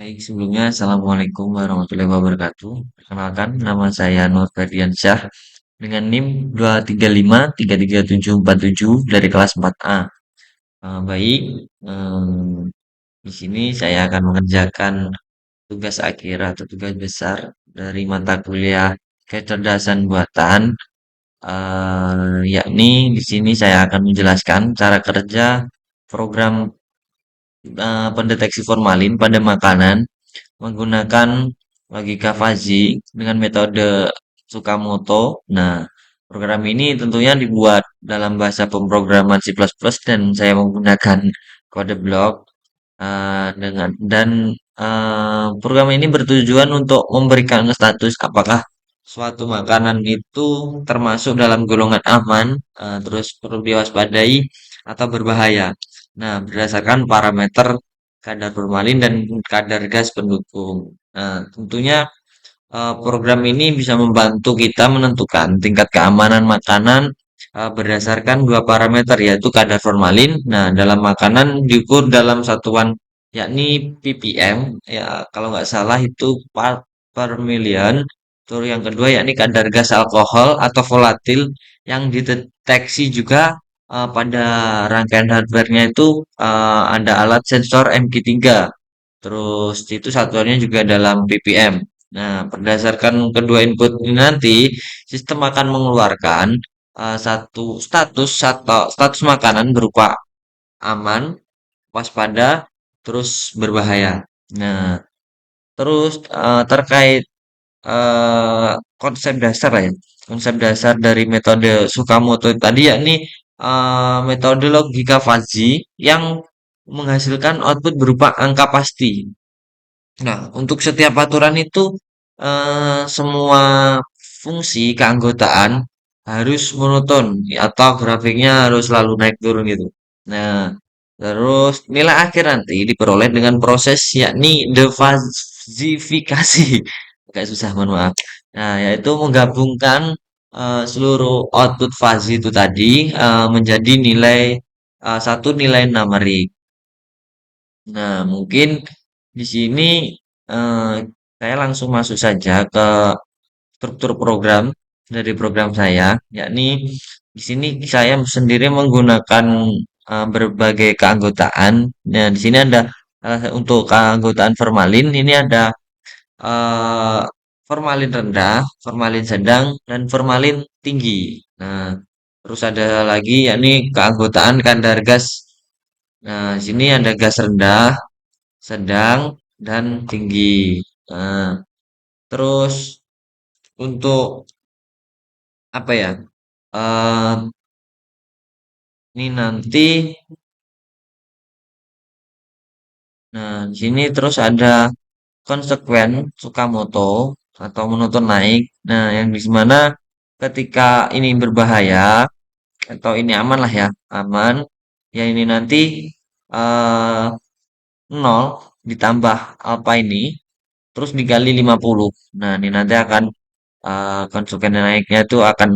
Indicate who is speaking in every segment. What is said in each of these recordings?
Speaker 1: Baik, sebelumnya Assalamualaikum warahmatullahi wabarakatuh. Perkenalkan, nama saya Nur Ferdiansyah dengan NIM 2353377 dari kelas 4A. Baik, di sini saya akan mengerjakan tugas akhir atau tugas besar dari mata kuliah kecerdasan buatan, yakni di sini saya akan menjelaskan cara kerja program pendeteksi formalin pada makanan menggunakan logika fuzzy dengan metode Tsukamoto. Nah, program ini tentunya dibuat dalam bahasa pemrograman C++ plus plus dan saya menggunakan kode blok program ini bertujuan untuk memberikan status apakah suatu makanan itu termasuk dalam golongan aman, terus perlu diwaspadai atau berbahaya. Nah, berdasarkan parameter kadar formalin dan kadar gas pendukung. Nah, tentunya program ini bisa membantu kita menentukan tingkat keamanan makanan berdasarkan dua parameter yaitu kadar formalin. Nah, dalam makanan diukur dalam satuan yakni ppm ya kalau nggak salah itu part per million. Terus yang kedua yakni kadar gas alkohol atau volatil yang dideteksi juga pada rangkaian hardware-nya itu ada alat sensor MQ3. Terus itu satuannya juga dalam ppm. Nah, berdasarkan kedua input ini nanti, sistem akan mengeluarkan satu status atau status makanan berupa aman, waspada, terus berbahaya. Nah, terus terkait konsep dasar lah ya, konsep dasar dari metode Tsukamoto tadi yakni metode logika fuzzy yang menghasilkan output berupa angka pasti. Nah, untuk setiap aturan itu semua fungsi keanggotaan harus monoton atau grafiknya harus selalu naik turun gitu. Nah, terus nilai akhir nanti diperoleh dengan proses yakni defazifikasi. Agak susah, mohon maaf. Nah, yaitu menggabungkan seluruh output fuzzy itu tadi menjadi nilai satu nilai numerik. Nah, mungkin di sini eh, saya langsung masuk saja ke struktur program dari program saya, yakni di sini saya sendiri menggunakan berbagai keanggotaan. Nah, di sini ada untuk keanggotaan formalin ini ada eh, formalin rendah, formalin sedang, dan formalin tinggi. Nah, terus ada lagi yakni keanggotaan kadar gas. Nah, di sini ada gas rendah, sedang, dan tinggi. Nah, terus untuk apa ya? eh ini nanti, nah di sini terus ada konsekuen Tsukamoto atau monoton naik. Nah, yang di mana ketika ini berbahaya atau ini aman lah ya, aman. Ya ini nanti eh 0 ditambah apa ini, terus dikali 50. Nah, ini nanti akan konsekuen naiknya itu akan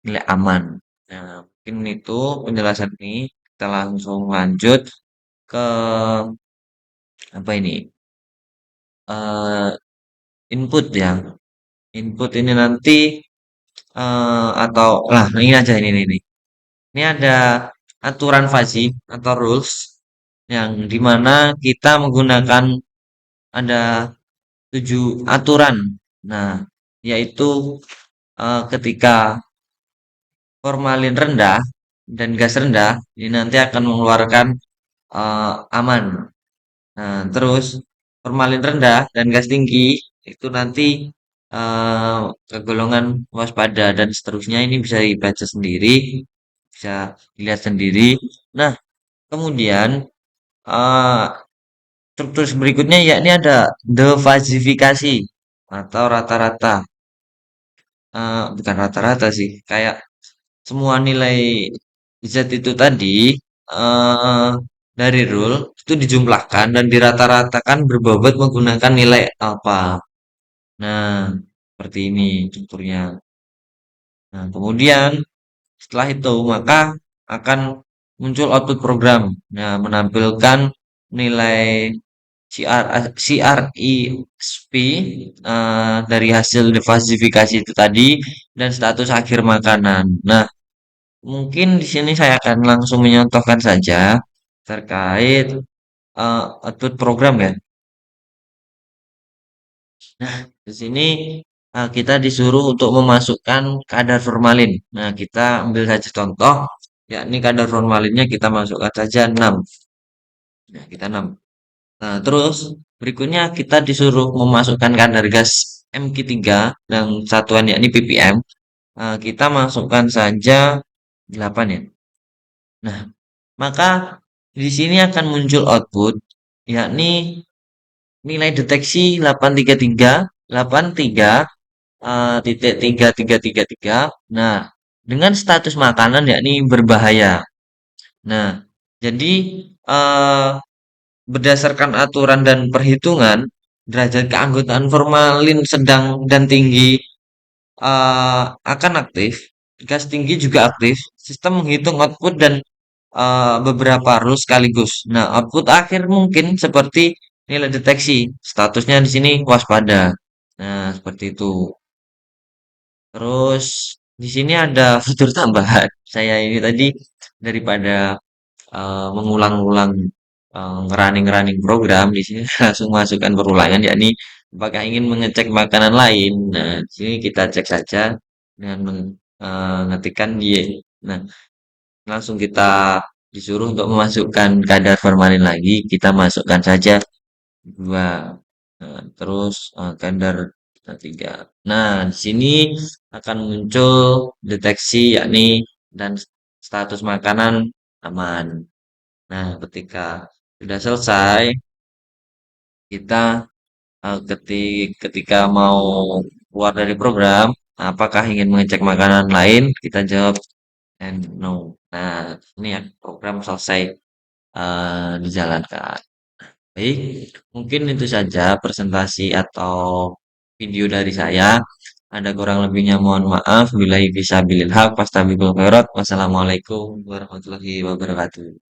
Speaker 1: nilai aman. Nah, mungkin itu penjelasan ini. Kita langsung lanjut ke apa ini? eh Input ya. Input ini nanti atau lah ini aja ini. Ini ada aturan fuzzy atau rules yang dimana kita menggunakan ada 7 aturan. Nah, yaitu ketika formalin rendah dan gas rendah ini nanti akan mengeluarkan aman. Nah, terus formalin rendah dan gas tinggi itu nanti kegolongan waspada dan seterusnya ini bisa dibaca sendiri, bisa dilihat sendiri. Nah, kemudian eh, struktur berikutnya yakni ada defasifikasi atau rata-rata. Bukan rata-rata sih, kayak semua nilai Z itu tadi eh dari rule itu dijumlahkan dan dirata-ratakan berbobot menggunakan nilai alfa. Nah, seperti ini strukturnya. Nah, kemudian setelah itu maka akan muncul output program. Nah, menampilkan nilai CRISP dari hasil defasifikasi itu tadi dan status akhir makanan. Nah, mungkin di sini saya akan langsung menyontohkan saja terkait output program ya. Nah, di sini kita disuruh untuk memasukkan kadar formalin. Nah, kita ambil saja contoh, yakni kadar formalinnya kita masukkan saja 6. Nah, kita 6. Nah, terus berikutnya kita disuruh memasukkan kadar gas MQ3 dan satuan yakni ppm. Kita masukkan saja 8 ya. Nah, maka di sini akan muncul output yakni nilai deteksi 833 83 titik 3333. Nah, dengan status makanan yakni berbahaya. Nah, jadi eh, berdasarkan aturan dan perhitungan derajat keanggotaan formalin sedang dan tinggi akan aktif, gas tinggi juga aktif. Sistem menghitung output dan beberapa rule sekaligus. Nah, output akhir mungkin seperti nilai deteksi. Statusnya di sini waspada. Nah, seperti itu. Terus di sini ada fitur tambahan. Saya ini tadi daripada mengulang-ulang running program di sini langsung masukkan perulangan yakni apakah ingin mengecek makanan lain. Nah, di sini kita cek saja dengan mengetikkan y. Nah, langsung kita disuruh untuk memasukkan kadar formalin lagi, kita masukkan saja 2. Nah, terus kadar 3. Nah, di sini akan muncul deteksi yakni dan status makanan aman. Nah, ketika sudah selesai, kita ketika mau keluar dari program, apakah ingin mengecek makanan lain? Kita jawab and no. Nah, ini ya program selesai dijalankan. Baik, mungkin itu saja presentasi atau video dari saya. Ada kurang lebihnya mohon maaf. Billahi fisabilillah, fastabiqul khairat. Wassalamualaikum warahmatullahi wabarakatuh.